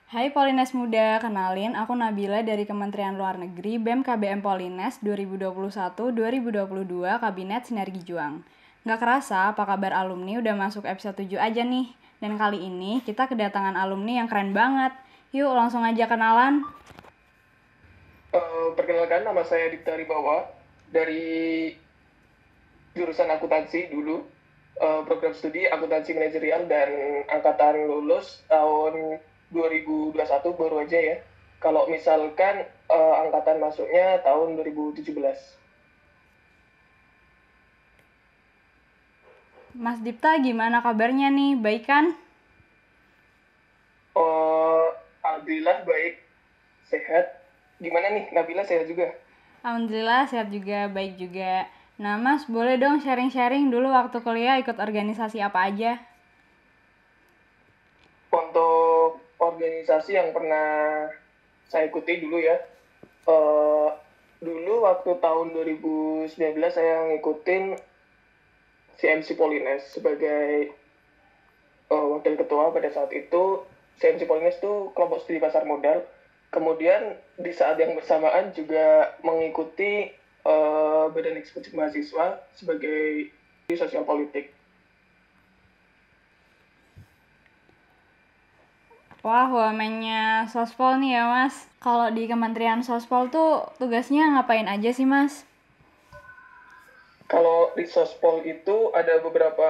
Hai Polines Muda, kenalin aku Nabila dari Kementerian Luar Negeri BEM KBM Polines 2021-2022 Kabinet Sinergi Juang. Nggak kerasa apa kabar alumni udah masuk episode 7 aja nih. Dan kali ini kita kedatangan alumni yang keren banget. Yuk langsung aja kenalan. Perkenalkan, nama saya Dipta Ribawa dari jurusan akuntansi dulu, program studi akuntansi manajerial dan angkatan lulus tahun 2021 baru aja ya. Kalau misalkan angkatan masuknya tahun 2017. Mas Dipta gimana kabarnya nih? Baik kan? Alhamdulillah baik, sehat. Gimana nih, Nabila sehat juga? Alhamdulillah sehat juga, baik juga. Nah Mas, boleh dong sharing-sharing dulu waktu kuliah ikut organisasi apa aja? Untuk organisasi yang pernah saya ikuti dulu ya, eh, dulu waktu tahun 2019 saya ngikutin CMC Polines sebagai wakil ketua pada saat itu. CMC Polines itu kelompok studi pasar modal. Kemudian di saat yang bersamaan juga mengikuti badan eksekutif mahasiswa sebagai sosial politik. Wah, wamennya Sospol nih ya Mas. Kalau di Kementerian Sospol tuh tugasnya ngapain aja sih Mas? Kalau di Sospol itu ada beberapa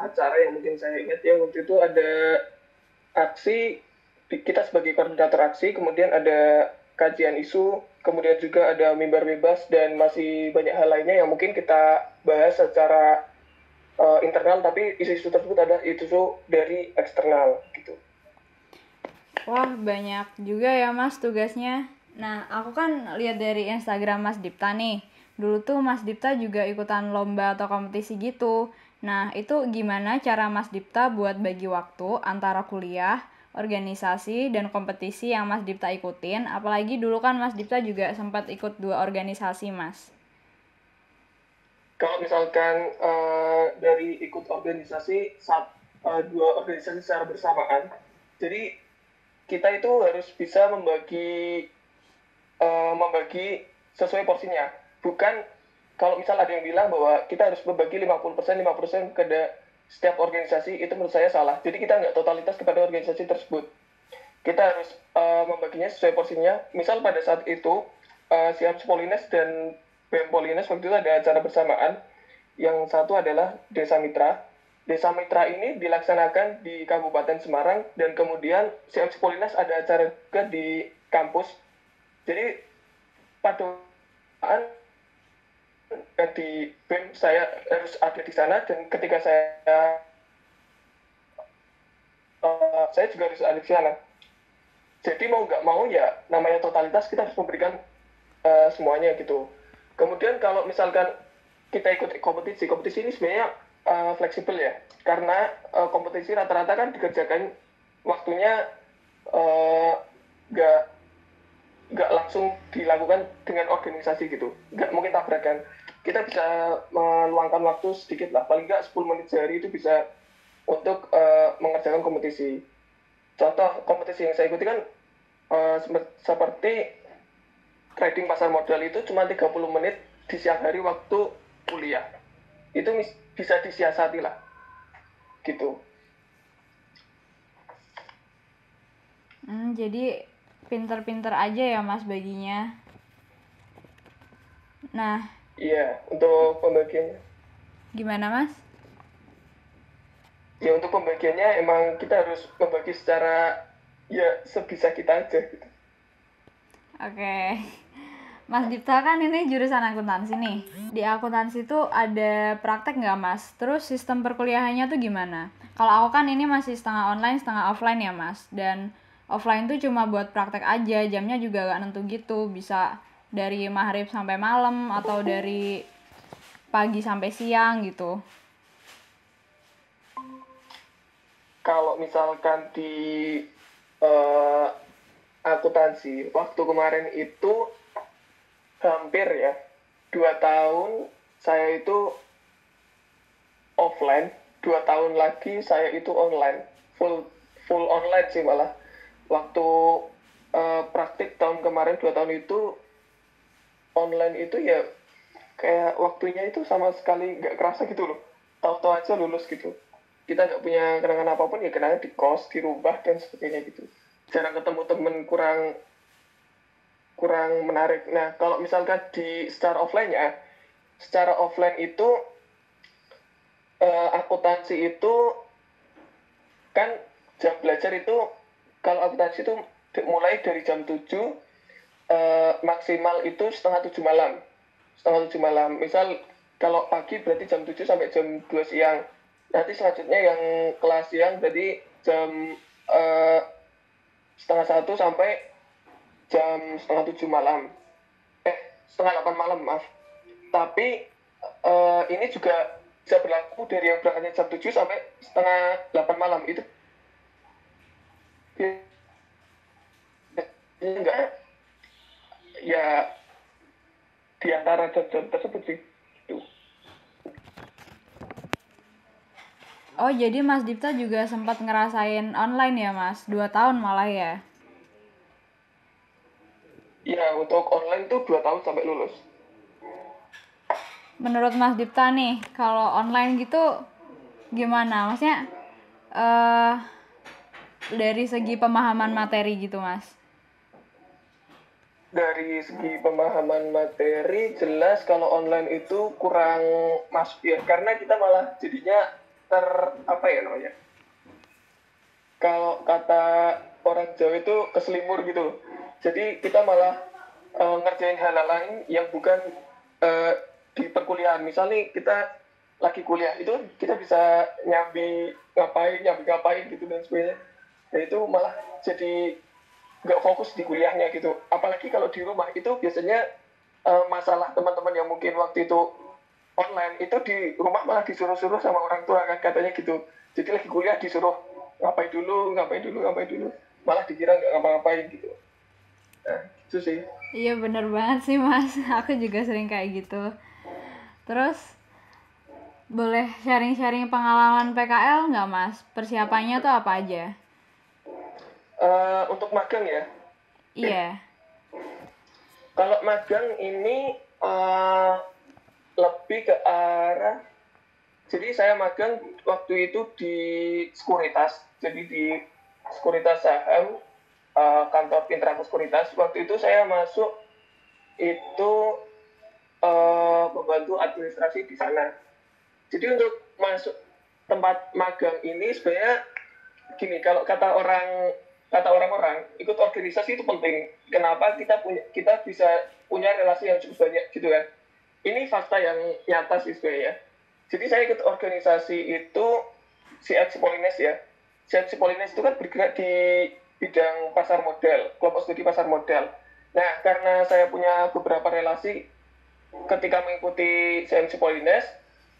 acara yang mungkin saya ingat ya. Waktu itu ada aksi, kita sebagai koordinator aksi, kemudian ada kajian isu, kemudian juga ada mimbar bebas, dan masih banyak hal lainnya yang mungkin kita bahas secara internal, tapi isu-isu tersebut ada isu dari eksternal gitu. Wah, banyak juga ya Mas tugasnya. Nah, aku kan lihat dari Instagram Mas Dipta nih. Dulu tuh Mas Dipta juga ikutan lomba atau kompetisi gitu. Nah, itu gimana cara Mas Dipta buat bagi waktu antara kuliah, organisasi, dan kompetisi yang Mas Dipta ikutin? Apalagi dulu kan Mas Dipta juga sempat ikut 2 organisasi, Mas. Kalau misalkan dari ikut organisasi, dua organisasi secara bersamaan, jadi kita itu harus bisa membagi sesuai porsinya. Bukan kalau misal ada yang bilang bahwa kita harus membagi 50% ke setiap organisasi, itu menurut saya salah. Jadi kita nggak totalitas kepada organisasi tersebut. Kita harus membaginya sesuai porsinya. Misal pada saat itu Siam Polines dan BEM Polines waktu itu ada acara bersamaan. Yang satu adalah Desa Mitra. Desa Mitra ini dilaksanakan di Kabupaten Semarang, dan kemudian Siam Polines ada acara juga di kampus. Jadi pada saat di BEM saya harus ada di sana, dan ketika saya juga harus ada di sana. Jadi mau nggak mau ya namanya totalitas, kita harus memberikan semuanya gitu. Kemudian kalau misalkan kita ikut kompetisi ini sebenarnya fleksibel ya, karena kompetisi rata-rata kan dikerjakan waktunya uh, nggak nggak langsung dilakukan dengan organisasi gitu, nggak mungkin tabrakan. Kita bisa meluangkan waktu sedikit lah, paling nggak 10 menit sehari itu bisa untuk mengerjakan kompetisi. Contoh kompetisi yang saya ikuti kan seperti trading pasar modal, itu cuma 30 menit di siang hari waktu kuliah. Itu bisa disiasati lah gitu. Jadi pinter-pinter aja ya Mas baginya. Nah, Iya, untuk pembagiannya. gimana Mas? Ya untuk pembagiannya emang kita harus membagi secara ya sebisa kita aja gitu. Oke. Mas Dipta kan ini jurusan akuntansi nih. Di akuntansi tuh ada praktek nggak Mas? Terus sistem perkuliahannya tuh gimana? Kalau aku kan ini masih setengah online, setengah offline ya Mas. Dan offline tuh cuma buat praktek aja, jamnya juga nggak nentu gitu. Bisa dari maghrib sampai malam atau dari pagi sampai siang gitu. Kalau misalkan di uh, akuntansi waktu kemarin itu hampir ya 2 tahun saya itu offline, 2 tahun lagi saya itu online, full full online sih malah. waktu praktik tahun kemarin 2 tahun itu online itu ya kayak waktunya itu sama sekali nggak kerasa gitu loh. Tahu-tahu aja lulus gitu. Kita nggak punya kenangan apapun ya kenangan di kos, di rumah dan sebagainya gitu. Jarang ketemu temen, kurang kurang menarik. Nah, kalau misalkan di secara offline itu akuntansi itu kan jam belajar itu kalau akuntansi itu mulai dari jam 7 maksimal itu setengah 7 malam. Misal kalau pagi berarti jam 7 sampai jam 2 siang. Nanti selanjutnya yang kelas siang berarti jam eh, setengah 1 sampai jam setengah 7 malam. Setengah 8 malam, maaf. Tapi ini juga bisa berlaku dari yang berangkatnya jam 7 sampai setengah 8 malam. Itu enggak ya di antara jam-jam tersebut sih. Itu. Oh, jadi Mas Dipta juga sempat ngerasain online ya, Mas? 2 tahun malah ya? Ya, untuk online tuh 2 tahun sampai lulus. Menurut Mas Dipta nih, kalau online gitu gimana? Maksudnya dari segi pemahaman materi gitu, Mas? Dari segi pemahaman materi, jelas kalau online itu kurang masuk ya. Karena kita malah jadinya apa ya namanya? Kalau kata orang Jawa itu keselimur gitu. Jadi kita malah ngerjain hal lain yang bukan di perkuliahan. Misalnya kita lagi kuliah itu kita bisa nyambi ngapain gitu dan sebagainya. Dan itu malah jadi nggak fokus di kuliahnya gitu. Apalagi kalau di rumah itu biasanya masalah teman-teman yang mungkin waktu itu online itu di rumah malah disuruh-suruh sama orang tua kan katanya gitu. Jadi lagi kuliah disuruh ngapain dulu, malah dikira nggak ngapa-ngapain gitu. Nah, itu sih. Iya, bener banget sih, Mas. Aku juga sering kayak gitu. Terus, boleh sharing-sharing pengalaman PKL nggak, Mas? Persiapannya tuh apa aja? Untuk magang ya. Iya. Kalau magang ini lebih ke arah, jadi saya magang waktu itu di sekuritas, jadi di sekuritas saham, kantor Pintrang Sekuritas. Waktu itu saya masuk itu membantu administrasi di sana. Jadi untuk masuk tempat magang ini sebenarnya gini, kalau kata orang-orang ikut organisasi itu penting. Kenapa kita bisa punya relasi yang cukup banyak gitu kan? Ini fakta yang nyata sih sebenarnya. Jadi saya ikut organisasi itu CFC Polines ya. CFC Polines itu kan bergerak di bidang pasar modal, kelompok studi pasar modal. Nah, karena saya punya beberapa relasi ketika mengikuti CMC Polines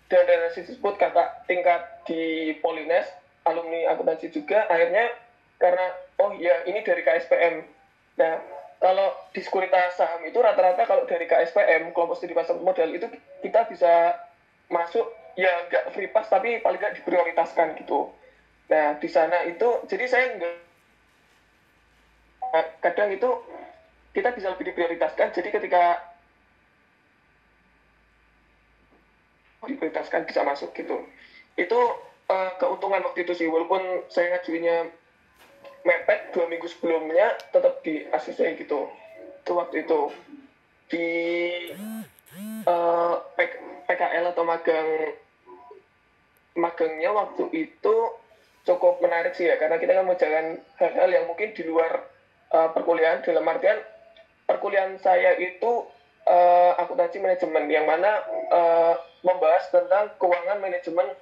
dan relasi tersebut tingkat di Polines, alumni akuntansi juga, akhirnya karena oh ya ini dari KSPM. Nah, kalau di sekuritas saham itu rata-rata kalau dari KSPM, kelompok studi pasar modal itu kita bisa masuk ya nggak free pass tapi paling nggak diprioritaskan gitu. Nah, di sana itu jadi saya nggak, kadang itu kita bisa lebih diprioritaskan. Jadi ketika diprioritaskan bisa masuk gitu. Itu keuntungan waktu itu sih, walaupun saya ngajuinnya mepet 2 minggu sebelumnya tetap di ACC gitu. Itu waktu itu di PKL atau magangnya waktu itu cukup menarik sih ya, karena kita kan mau jalan hal-hal yang mungkin di luar perkuliahan. Dalam artian perkuliahan saya itu akuntansi manajemen, yang mana membahas tentang keuangan manajemen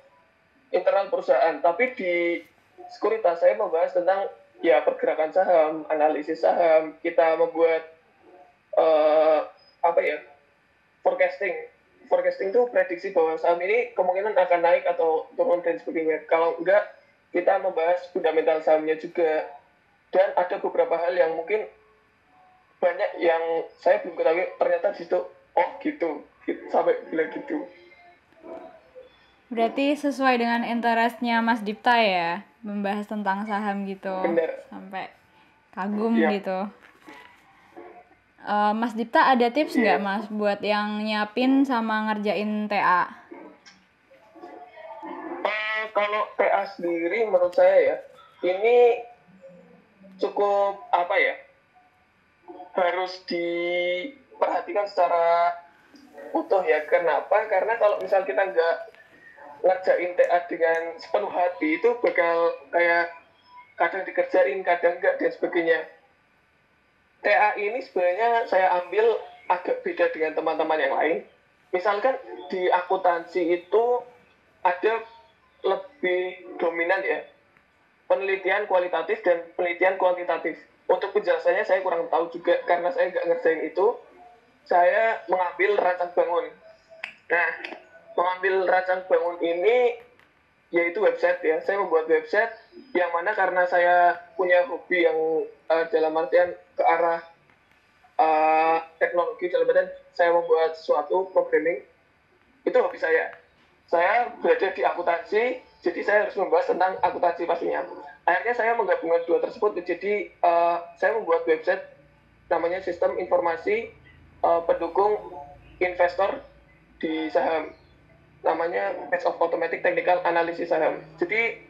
internal perusahaan. Tapi di sekuritas saya membahas tentang ya pergerakan saham, analisis saham. Kita membuat forecasting itu prediksi bahwa saham ini kemungkinan akan naik atau turun dan sebagainya. Kalau enggak, kita membahas fundamental sahamnya juga. Dan ada beberapa hal yang mungkin banyak yang saya belum ketahui, ternyata di situ oh gitu sampai bilang gitu. Berarti sesuai dengan interestnya Mas Dipta ya, membahas tentang saham gitu. Benar. Sampai kagum Iya. gitu. Mas Dipta ada tips nggak Mas buat yang nyiapin sama ngerjain TA? Kalau TA sendiri menurut saya ya, ini cukup apa ya, harus diperhatikan secara utuh ya. Kenapa? Karena kalau misal kita nggak ngerjain TA dengan sepenuh hati, itu bakal kayak kadang dikerjain, kadang enggak, dan sebagainya. TA ini sebenarnya saya ambil agak beda dengan teman-teman yang lain. Misalkan di akuntansi itu ada lebih dominan ya, penelitian kualitatif dan penelitian kuantitatif. Untuk penjelasannya saya kurang tahu juga karena saya nggak ngerjain itu. Saya mengambil rancang bangun. Nah, mengambil rancang bangun ini yaitu website ya. Saya membuat website yang mana karena saya punya hobi yang dalam artian ke arah teknologi, dalam artian saya membuat suatu programming, itu hobi saya. Saya belajar di akuntansi, jadi saya harus membahas tentang akuntansi pastinya. Akhirnya saya menggabungkan dua tersebut, jadi saya membuat website namanya Sistem Informasi Pendukung Investor di Saham. Namanya Page of Automatic Technical Analysis Saham. Jadi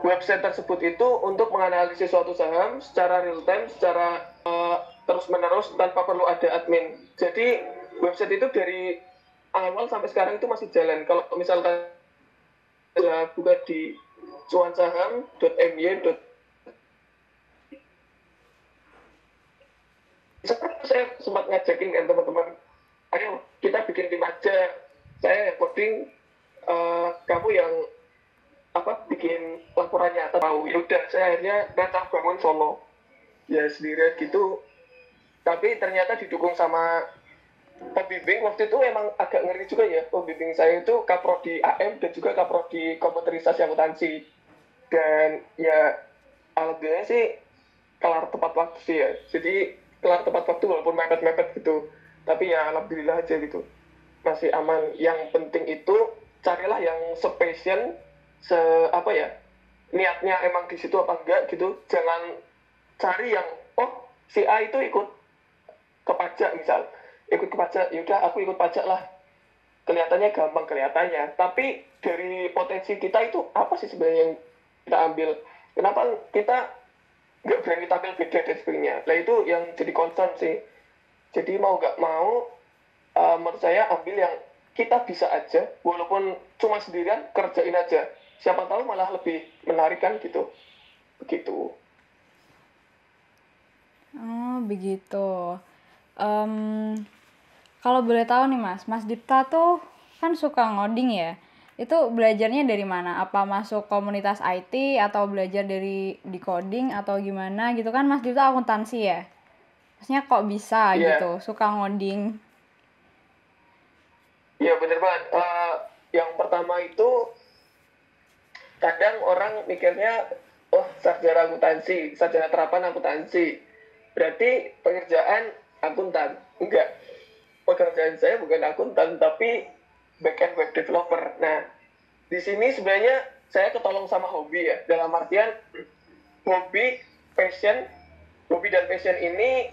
website tersebut itu untuk menganalisis suatu saham secara real time, secara terus-menerus tanpa perlu ada admin. Jadi website itu dari awal sampai sekarang itu masih jalan. Kalau misalkan buka di cuansaham.my. Saya sempat ngajakin kan teman-teman, ayo kita bikin tim aja. Saya coding, kamu yang bikin laporannya atau tahu. Ya udah, saya akhirnya rancang bangun solo ya sendirian gitu. Tapi ternyata didukung sama pembimbing. Waktu itu emang agak ngeri juga ya, pembimbing saya itu kaprodi AM dan juga kaprodi komputerisasi akuntansi. Dan ya alhamdulillah sih kelar tepat waktu sih ya. Jadi kelar tepat waktu walaupun mepet-mepet gitu. Tapi ya alhamdulillah aja gitu. Masih aman. Yang penting itu carilah yang sepassion, niatnya emang di situ apa enggak gitu. Jangan cari yang si A itu ikut ke pajak misal, ikut ke pajak, yaudah aku ikut pajak lah, kelihatannya gampang kelihatannya, tapi dari potensi kita itu apa sih sebenarnya yang kita ambil, kenapa kita nggak berani tampil beda dan sebagainya. Nah itu yang jadi concern sih. Jadi mau nggak mau, menurut saya ambil yang kita bisa aja, walaupun cuma sendirian, kerjain aja. Siapa tahu malah lebih menarik kan gitu. Begitu. Oh, begitu. Kalau boleh tahu nih Mas Dipta tuh kan suka ngoding ya. Itu belajarnya dari mana? Apa masuk komunitas IT atau belajar dari di coding atau gimana gitu kan? Mas Dipta akuntansi ya. Maksudnya kok bisa Iya, gitu, suka ngoding. iya bener banget. Yang pertama itu kadang orang mikirnya, oh sarjana akuntansi, sarjana terapan akuntansi, berarti pekerjaan akuntan. Enggak, pekerjaan saya bukan akuntan, tapi backend web developer. Nah, di sini sebenarnya saya ketolong sama hobi ya, dalam artian hobi, passion, hobi dan passion ini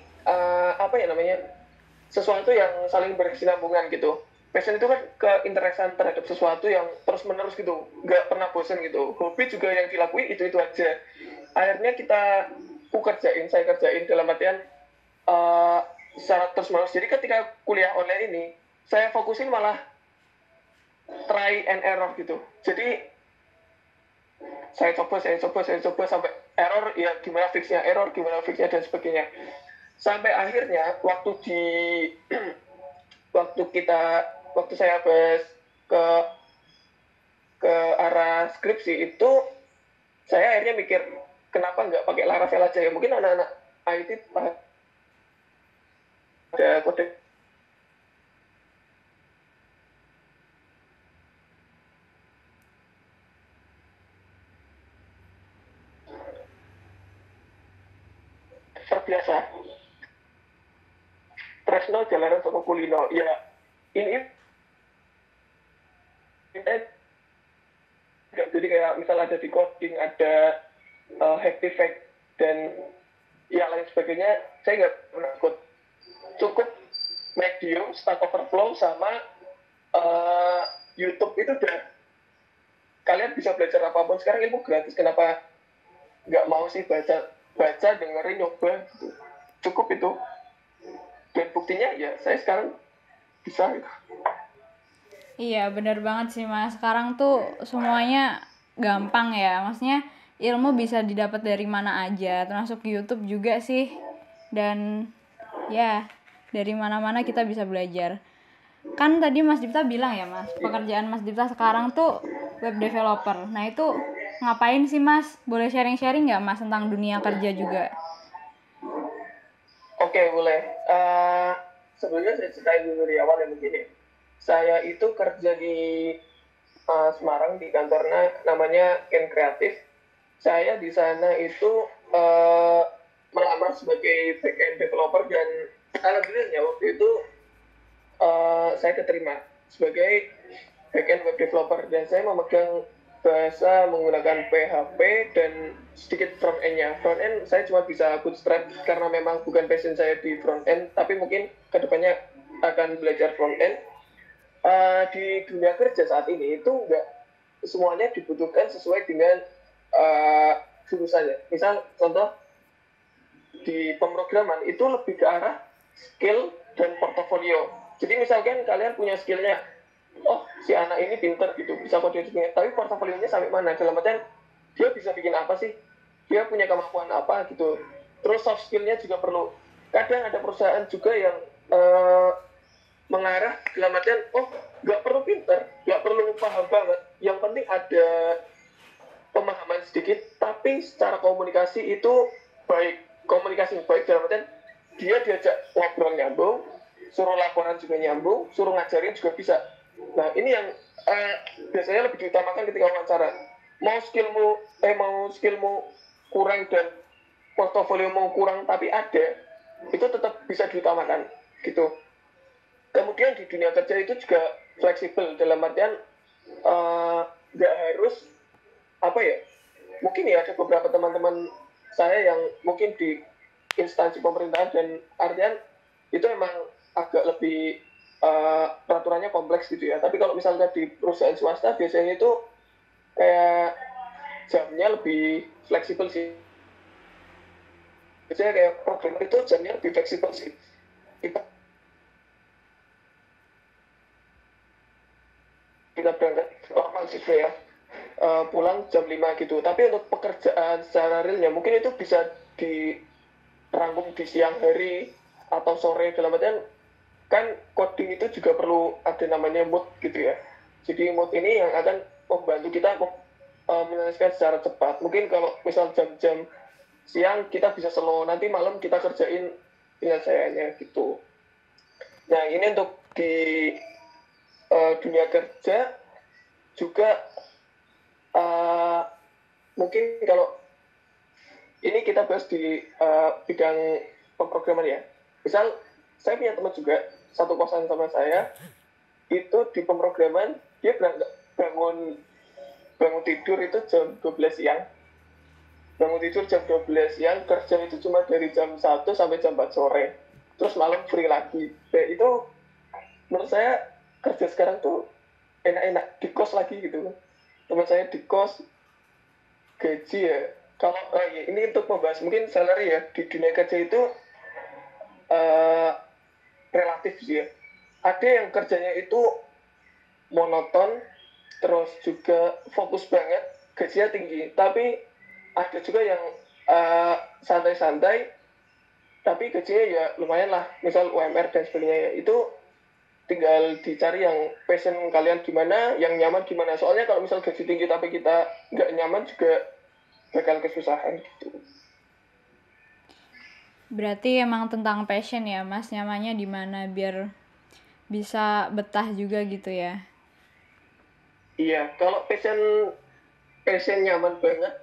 sesuatu yang saling berkesinambungan gitu. Passion itu kan keinteresan terhadap sesuatu yang terus menerus gitu, nggak pernah bosan gitu. Hobi juga yang dilakuin itu aja. Akhirnya saya kerjain dalam artian secara terus menerus. Jadi ketika kuliah online ini, saya fokusin malah try and error gitu. Jadi saya coba sampai error, ya gimana fixnya dan sebagainya. Sampai akhirnya waktu saya bahas ke ke arah skripsi itu, saya akhirnya mikir kenapa nggak pakai Laravel aja ya, mungkin anak-anak IT ada kode terbiasa. Tresno jalanan sama kulino ya, ini jadi kayak misal ada di coding, ada hack effect dan ya lain sebagainya saya nggak pernah ikut. Cukup Medium, Stack Overflow sama eh, YouTube itu udah kalian bisa belajar apapun. Sekarang ilmu gratis, kenapa nggak mau sih baca dengerin nyoba gitu. Cukup itu, dan buktinya ya saya sekarang bisa gitu. Iya, bener banget sih Mas. Sekarang tuh semuanya gampang ya. Maksudnya ilmu bisa didapat dari mana aja, termasuk YouTube juga sih. Dan ya, dari mana-mana kita bisa belajar. Kan tadi Mas Dipta bilang ya Mas, pekerjaan Mas Dipta sekarang tuh web developer. Nah itu ngapain sih Mas? Boleh sharing-sharing nggak Mas tentang dunia kerja juga? Oke, boleh. Sebelumnya saya ceritain dulu dari awal ya mungkin ya. Saya itu kerja di Semarang di kantornya namanya Ken Kreatif. Saya di sana itu melamar sebagai back-end developer dan alhamdulillahnya waktu itu saya keterima sebagai back-end web developer dan saya memegang bahasa menggunakan PHP dan sedikit front-end-nya. Front-end saya cuma bisa bootstrap karena memang bukan passion saya di front-end, tapi mungkin kedepannya akan belajar front-end. Di dunia kerja saat ini itu nggak semuanya dibutuhkan sesuai dengan jurusannya. Misal contoh di pemrograman itu lebih ke arah skill dan portofolio. Jadi misalkan kalian punya skillnya, oh si anak ini pinter gitu, bisa kode editing, tapi portofolionya sampai mana? Dalam artian dia bisa bikin apa sih? Dia punya kemampuan apa gitu. Terus soft skillnya juga perlu. Kadang ada perusahaan juga yang mengarah dalam artian, oh nggak perlu pinter, nggak perlu paham banget. Yang penting ada pemahaman sedikit, tapi secara komunikasi itu baik. Komunikasi baik dalam artian dia diajak ngobrol nyambung, suruh laporan juga nyambung, suruh ngajarin juga bisa. Nah ini yang biasanya lebih diutamakan ketika wawancara. Mau skillmu kurang dan portofolio mau kurang tapi ada, itu tetap bisa diutamakan gitu. Kemudian di dunia kerja itu juga fleksibel dalam artian nggak harus apa ya, mungkin ya ada beberapa teman-teman saya yang mungkin di instansi pemerintahan dan artian itu emang agak lebih peraturannya kompleks gitu ya. Tapi kalau misalnya di perusahaan swasta biasanya itu kayak jamnya lebih fleksibel sih. Biasanya kayak program itu jamnya lebih fleksibel sih. Kita berangkat normal sih ya. Pulang jam 5 gitu. Tapi untuk pekerjaan secara realnya mungkin itu bisa dirangkum di siang hari atau sore. Dalam artian kan coding itu juga perlu ada namanya mood gitu ya. Jadi mood ini yang akan membantu kita menyelesaikan secara cepat. Mungkin kalau misal jam-jam siang kita bisa slow, nanti malam kita kerjain penyelesaiannya gitu. Nah ini untuk di dunia kerja juga mungkin kalau ini kita bahas di bidang pemrograman ya. Misal saya punya teman juga satu kosan sama saya itu di pemrograman, dia bangun tidur itu jam 12 siang, bangun tidur jam 12 siang, kerja itu cuma dari jam 1 sampai jam 4 sore, terus malam free lagi. Nah itu menurut saya kerja sekarang tuh enak-enak, di kos lagi gitu. Teman saya di kos, gaji ya, kalau ini untuk membahas mungkin salary ya, di dunia kerja itu relatif sih ya. Ada yang kerjanya itu monoton, terus juga fokus banget, gajinya tinggi. Tapi ada juga yang santai-santai, tapi gajinya ya lumayan lah, misal UMR dan sebagainya ya. Itu tinggal dicari yang passion kalian gimana, yang nyaman gimana. Soalnya kalau misal gaji tinggi tapi kita nggak nyaman juga bakal kesusahan gitu. Berarti emang tentang passion ya Mas, nyamannya di mana biar bisa betah juga gitu ya. Iya, kalau passion nyaman banget,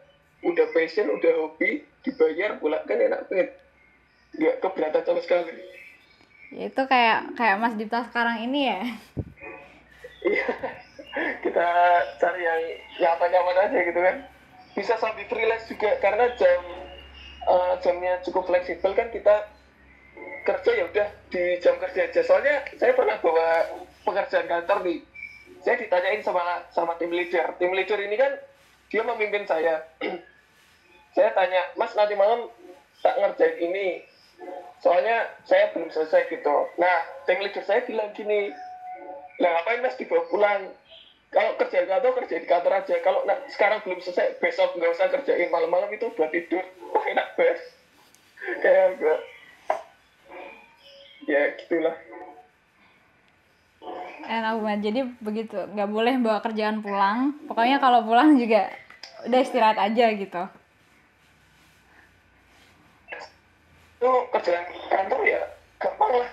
udah passion, udah hobi, dibayar pula kan enak banget. Nggak keberatan sama sekali. Ya itu kayak Mas Dipta sekarang ini ya. Iya, kita cari yang nyaman-nyaman aja gitu kan. Bisa sambil freelance juga karena jamnya cukup fleksibel kan kita kerja ya udah di jam kerja aja. Soalnya saya pernah bawa pekerjaan kantor nih. Saya ditanyain sama tim leader. Tim leader ini kan dia memimpin saya. Saya tanya, Mas nanti malam tak ngerjain ini. Soalnya saya belum selesai gitu. Nah, tim leader saya bilang gini, lah ngapain Mas dibawa pulang? Kalau kerja di kantor, kerja di kantor aja. Kalau sekarang belum selesai, besok nggak usah kerjain, malam-malam itu buat tidur. Wah, enak banget. Kayak gue. Ya, gitulah. Enak banget. Jadi begitu, nggak boleh bawa kerjaan pulang. Pokoknya kalau pulang juga udah istirahat aja gitu. Itu kerjaan kantor ya gampang lah.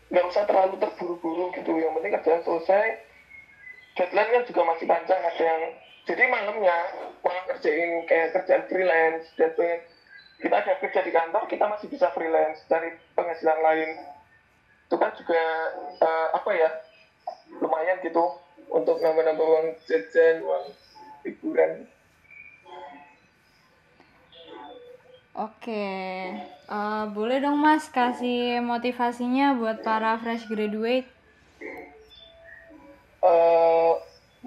Nggak usah terlalu terburu-buru gitu. Yang penting kerjaan selesai. Deadline kan juga masih panjang, ada yang jadi malam kerjain kayak kerjaan freelance dan kita ada kerja di kantor, kita masih bisa freelance dari penghasilan lain. Itu kan juga apa ya, lumayan gitu untuk nambah-nambah uang jajan, uang hiburan. Oke, boleh dong Mas kasih motivasinya buat para fresh graduate?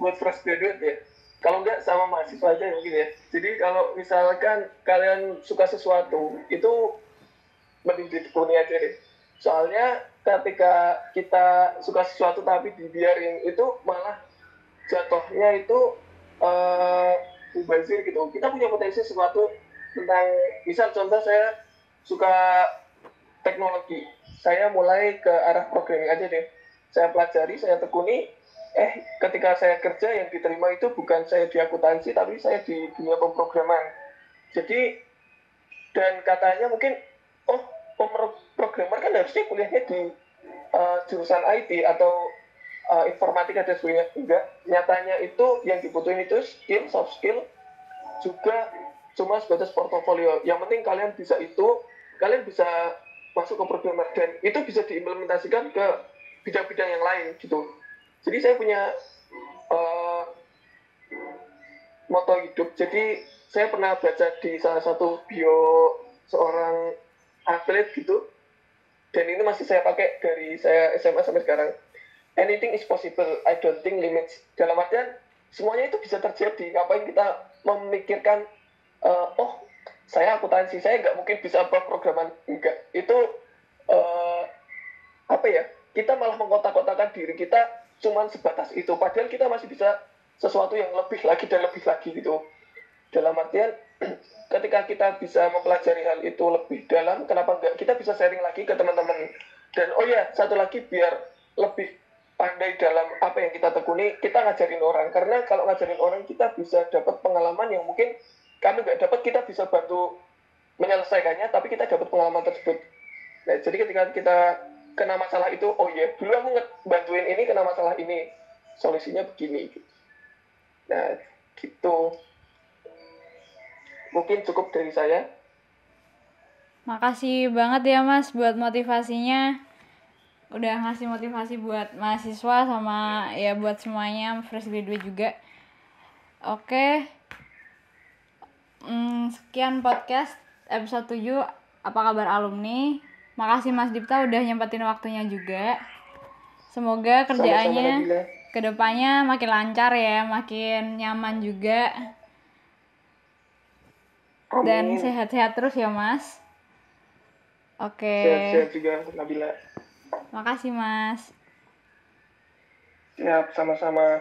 Buat fresh graduate ya, kalau nggak sama mahasiswa aja mungkin ya. Jadi kalau misalkan kalian suka sesuatu itu mending ditekuni aja deh. Soalnya ketika kita suka sesuatu tapi dibiarin itu malah jatuhnya itu mubazir gitu. Kita punya potensi sesuatu tentang, misal contoh saya suka teknologi, saya mulai ke arah programming aja deh. Saya pelajari, saya tekuni, ketika saya kerja yang diterima itu bukan saya di akuntansi tapi saya di dunia pemrograman. Jadi, dan katanya mungkin pemrogramer kan harusnya kuliahnya di jurusan IT atau informatika dan sebagainya. Enggak, nyatanya itu yang dibutuhin itu skill, soft skill, juga cuma sebatas portofolio. Yang penting kalian bisa itu, kalian bisa masuk ke programmer dan itu bisa diimplementasikan ke bidang-bidang yang lain gitu. Jadi saya punya moto hidup. Jadi saya pernah baca di salah satu bio seorang atlet gitu, dan ini masih saya pakai dari saya SMA sampai sekarang. Anything is possible, I don't think limits. Dalam artian semuanya itu bisa terjadi. Ngapain kita memikirkan saya akuntansi, saya nggak mungkin bisa programan. Enggak, itu apa ya, kita malah mengkotak-kotakan diri kita cuman sebatas itu, padahal kita masih bisa sesuatu yang lebih lagi dan lebih lagi gitu. Dalam artian ketika kita bisa mempelajari hal itu lebih dalam, kenapa enggak kita bisa sharing lagi ke teman-teman. Dan satu lagi, biar lebih pandai dalam apa yang kita tekuni, kita ngajarin orang. Karena kalau ngajarin orang kita bisa dapat pengalaman yang mungkin kami nggak dapat, kita bisa bantu menyelesaikannya, tapi kita dapat pengalaman tersebut. Nah, jadi ketika kita kena masalah itu, dulu aku bantuin ini, kena masalah ini, solusinya begini. Nah, gitu. Mungkin cukup dari saya. Makasih banget ya Mas buat motivasinya. Udah ngasih motivasi buat mahasiswa sama ya buat semuanya fresh graduate juga. Oke. Sekian podcast episode 7 Apa Kabar Alumni. Makasih Mas Dipta udah nyempetin waktunya juga. Semoga kerjaannya kedepannya makin lancar ya, makin nyaman juga. Amin. Dan sehat-sehat terus ya Mas. Oke. Sehat-sehat juga Nabila. Makasih Mas. Siap, sama-sama.